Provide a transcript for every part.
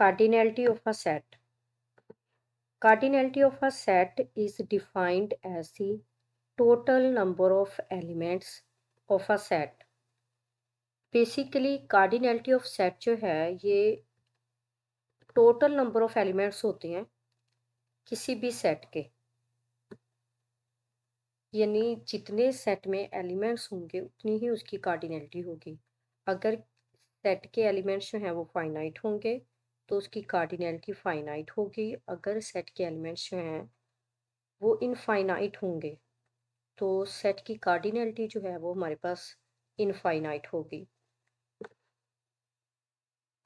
Cardinality of a set. Cardinality of a set is defined as the total number of elements of a set. Basically cardinality of set जो है ये total number of elements होते हैं किसी भी set के, यानी जितने सेट में एलिमेंट्स होंगे उतनी ही उसकी कार्डिनैलिटी होगी। अगर सेट के एलिमेंट्स जो हैं वो फाइनाइट होंगे तो उसकी कार्डिनैलिटी फाइनाइट होगी। अगर सेट के एलिमेंट्स जो हैं वो इनफाइनाइट होंगे तो सेट की कार्डिनैलिटी जो है वो हमारे पास इनफाइनाइट होगी।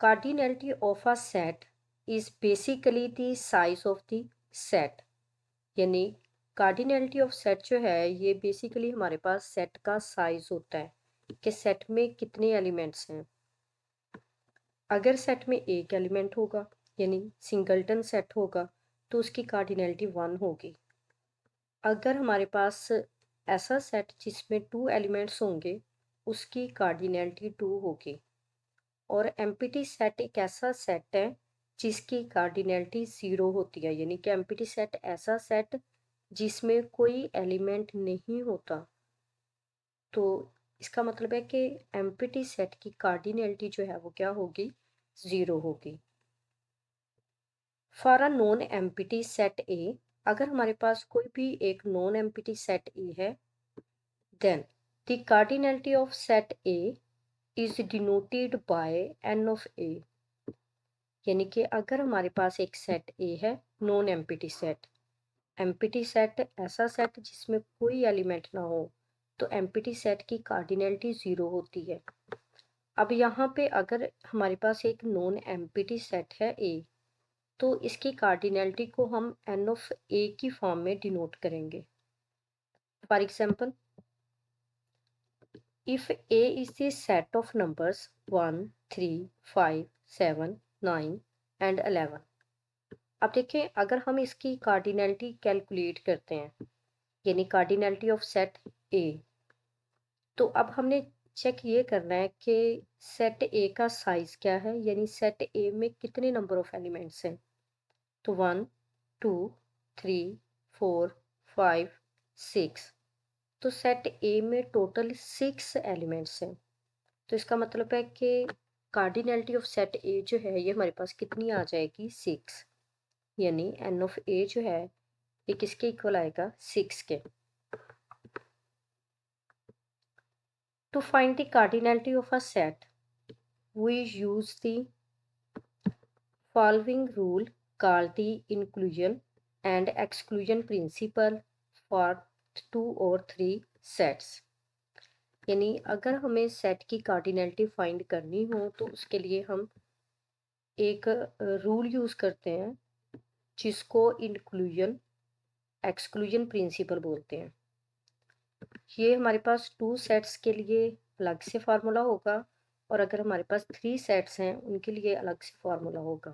Cardinality of a set is basically the size of the set, यानी कार्डिनैलिटी ऑफ सेट जो है ये बेसिकली हमारे पास सेट का साइज होता है कि सेट में कितने एलिमेंट्स हैं। अगर सेट में एक एलिमेंट होगा यानी सिंगलटन सेट होगा तो उसकी कार्डिनैलिटी 1 होगी। अगर हमारे पास ऐसा सेट जिसमें 2 एलिमेंट्स होंगे उसकी कार्डिनैलिटी 2 होगी। और एम्प्टी सेट एक ऐसा सेट है जिसकी कार्डिनैलिटी 0 होती है, यानी कि एम्प्टी सेट ऐसा सेट जिसमें कोई एलिमेंट नहीं होता। तो इसका मतलब है कि एम्प्टी सेट की कार्डिनैलिटी जो है वो क्या होगी, 0 होगी। For a non empty set ए, अगर हमारे पास कोई भी एक नॉन एम्प्टी सेट ए है, then the cardinality of set A is denoted by n of A, यानी कि अगर हमारे पास एक सेट ए है non empty set, empty set ऐसा सेट जिसमें कोई एलिमेंट ना हो, तो एम्प्टी सेट की कार्डिनैलिटी 0 होती है। अब यहाँ पे अगर हमारे पास एक नॉन एम्प्टी सेट है ए, तो इसकी कार्डिनैलिटी को हम एन ऑफ ए की फॉर्म में डिनोट करेंगे। For example, if A is the set of numbers 1 3 5 7 9 and 11। अब देखें, अगर हम इसकी कार्डिनैलिटी कैलकुलेट करते हैं यानी कार्डिनैलिटी ऑफ सेट ए, तो अब हमने चेक ये करना है कि सेट ए का साइज क्या है, यानी सेट ए में कितने नंबर ऑफ एलिमेंट्स हैं। तो 1 2 3 4 5 6, तो सेट ए में टोटल 6 एलिमेंट्स हैं। तो इसका मतलब है कि कार्डिनैलिटी ऑफ सेट ए जो है ये हमारे पास कितनी आ जाएगी, 6, यानी एन ऑफ ए जो है ये किसके इक्वल आएगा, 6 के। To find the cardinality of a set, we use the following rule called the inclusion and exclusion principle for 2 or 3 sets। यानी अगर हमें सेट की कार्डिनैलिटी फाइंड करनी हो तो उसके लिए हम एक रूल यूज़ करते हैं जिसको इंक्लूजन एक्सक्लूजन प्रिंसिपल बोलते हैं। ये हमारे पास 2 सेट्स के लिए अलग से फार्मूला होगा और अगर हमारे पास 3 सेट्स हैं उनके लिए अलग से फार्मूला होगा।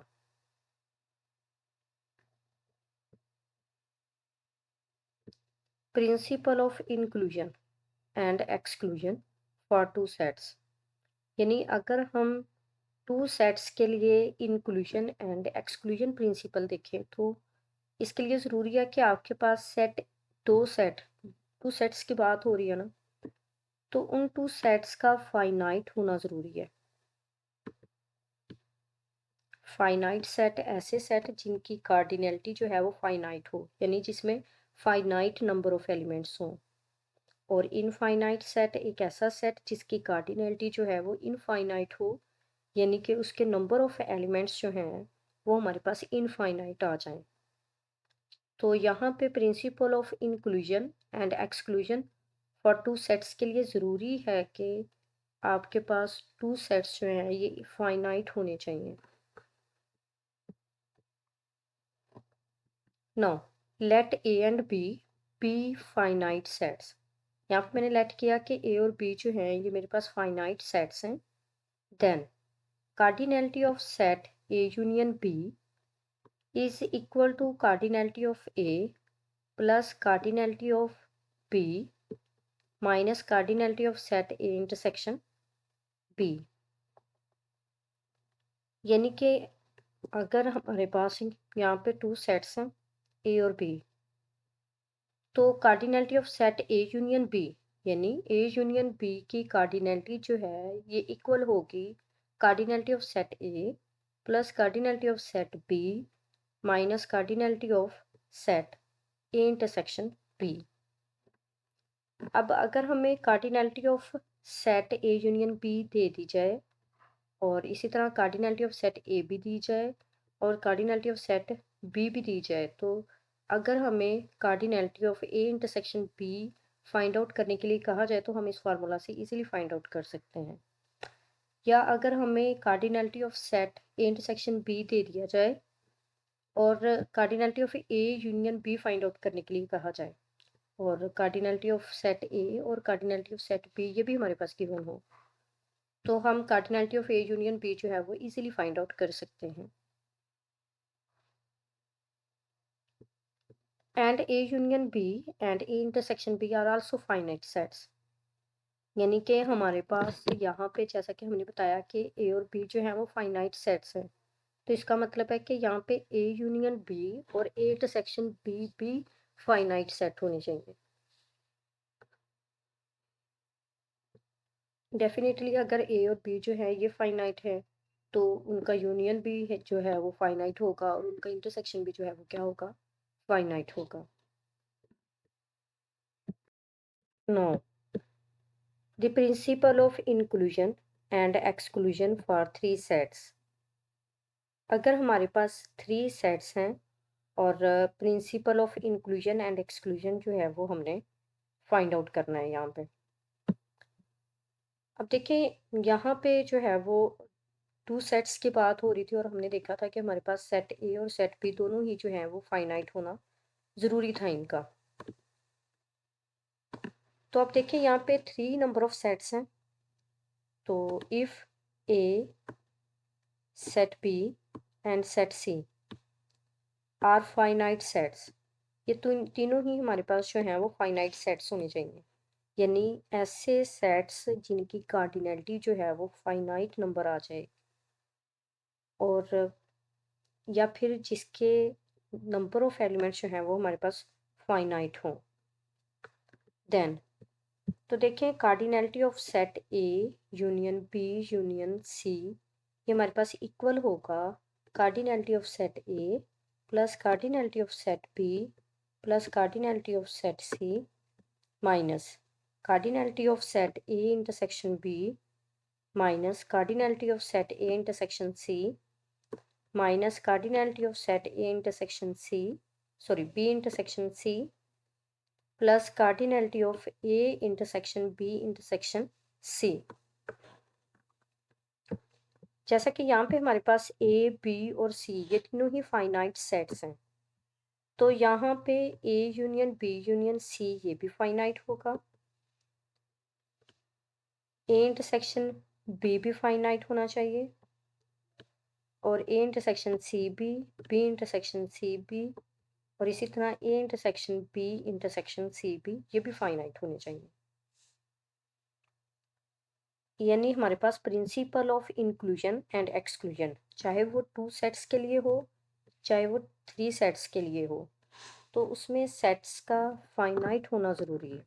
Principal of inclusion and exclusion for 2 sets, यानी अगर हम 2 सेट्स के लिए इंक्लूजन एंड एक्सक्लूजन प्रिंसिपल देखें तो इसके लिए ज़रूरी है कि आपके पास सेट 2 सेट्स की बात हो रही है ना, तो उन 2 सेट्स का फाइनाइट होना ज़रूरी है। फाइनाइट सेट ऐसे सेट जिनकी कार्डिनैलिटी जो है वो फाइनाइट हो, यानी जिसमें फाइनाइट नंबर ऑफ एलिमेंट्स हों। और इनफाइनाइट सेट एक ऐसा सेट जिसकी कार्डिनैलिटी जो है वो इनफाइनाइट हो, यानी कि उसके नंबर ऑफ एलिमेंट्स जो हैं वो हमारे पास इनफाइनाइट आ जाएं। तो यहाँ पे principal of inclusion and exclusion for 2 sets के लिए ज़रूरी है कि आपके पास 2 सेट्स जो हैं ये फाइनाइट होने चाहिए। Now let A and be finite sets. यहाँ पे मैंने लेट किया कि ए और बी जो हैं ये मेरे पास फाइनाइट सेट्स हैं। Then cardinality of set A union B is equal to cardinality of A plus cardinality of B minus cardinality of set A intersection B. यानी कि अगर हमारे पास यहाँ पे टू सेट्स हैं ए और बी, तो cardinality of set A union B, यानी ए यूनियन बी की कार्डिनलिटी जो है ये इक्वल होगी cardinality of set A plus cardinality of set B minus cardinality of set A intersection B. अब अगर हमें cardinality of set A union B दे दी जाए और इसी तरह कार्डिनलिटी ऑफ सेट ए भी दी जाए और कार्डिनलिटी ऑफ सेट बी भी दी जाए, तो अगर हमें cardinality of A intersection B find out करने के लिए कहा जाए तो हम इस फार्मूला से इजीली फाइंड आउट कर सकते हैं। या अगर हमें cardinality of set A intersection B दे दिया जाए और cardinality of A union B find out करने के लिए कहा जाए और कार्डिनलिटी ऑफ सेट ए और कार्डिनलिटी ऑफ सेट बी ये भी हमारे पास गिवन हो, तो हम cardinality of A union B जो है वो इजीली फाइंड आउट कर सकते हैं। And A union B and A intersection B are also finite sets, यानी कि हमारे पास यहाँ पे जैसा कि हमने बताया कि ए और बी जो है वो फाइनाइट सेट्स हैं, तो इसका मतलब है कि यहाँ पे ए यूनियन बी और ए इंटरसेक्शन बी भी फाइनाइट सेट होने चाहिए। डेफिनेटली अगर ए और बी जो है ये फाइनाइट है तो उनका यूनियन भी है जो है वो फाइनाइट होगा और उनका इंटरसेक्शन भी जो है वो क्या होगा, फाइनाइट होगा। No, the principle of inclusion and exclusion for three sets. अगर हमारे पास थ्री सेट्स हैं और principle of inclusion and exclusion जो है वो हमने फाइंड आउट करना है यहाँ पे। अब देखिए यहाँ पे जो है वो टू सेट्स की बात हो रही थी और हमने देखा था कि हमारे पास सेट ए और सेट बी दोनों ही जो है वो फाइनाइट होना ज़रूरी था इनका। तो अब देखिए यहाँ पे थ्री नंबर ऑफ सेट्स हैं, तो if A set B and set C are finite sets, ये तीनों ही हमारे पास जो हैं वो फाइनाइट सेट्स होने चाहिए, यानी ऐसे सेट्स जिनकी कार्डिनलिटी जो है वो फाइनाइट नंबर आ जाए और या फिर जिसके नंबर ऑफ एलिमेंट्स जो हैं वो हमारे पास फाइनाइट हों। देन तो देखें cardinality of set A union B union C ये हमारे पास इक्वल होगा cardinality of set A plus cardinality of set B plus cardinality of set C minus cardinality of set A intersection B minus cardinality of set A intersection C minus cardinality of set A intersection C B intersection C plus cardinality of A intersection B intersection C. जैसा कि यहाँ पे हमारे पास A B और सी ये तीनों ही finite sets हैं, तो यहाँ पे A union B union C ये भी फाइनाइट होगा, ए इंटरसेक्शन बी भी फाइनाइट होना चाहिए और A intersection C B intersection C B और इसी तरह A intersection B intersection C B ये भी फाइनाइट होने चाहिए। यानी हमारे पास principle of inclusion and exclusion चाहे वो टू सेट्स के लिए हो चाहे वो थ्री सेट्स के लिए हो, तो उसमें सेट्स का फाइनाइट होना ज़रूरी है।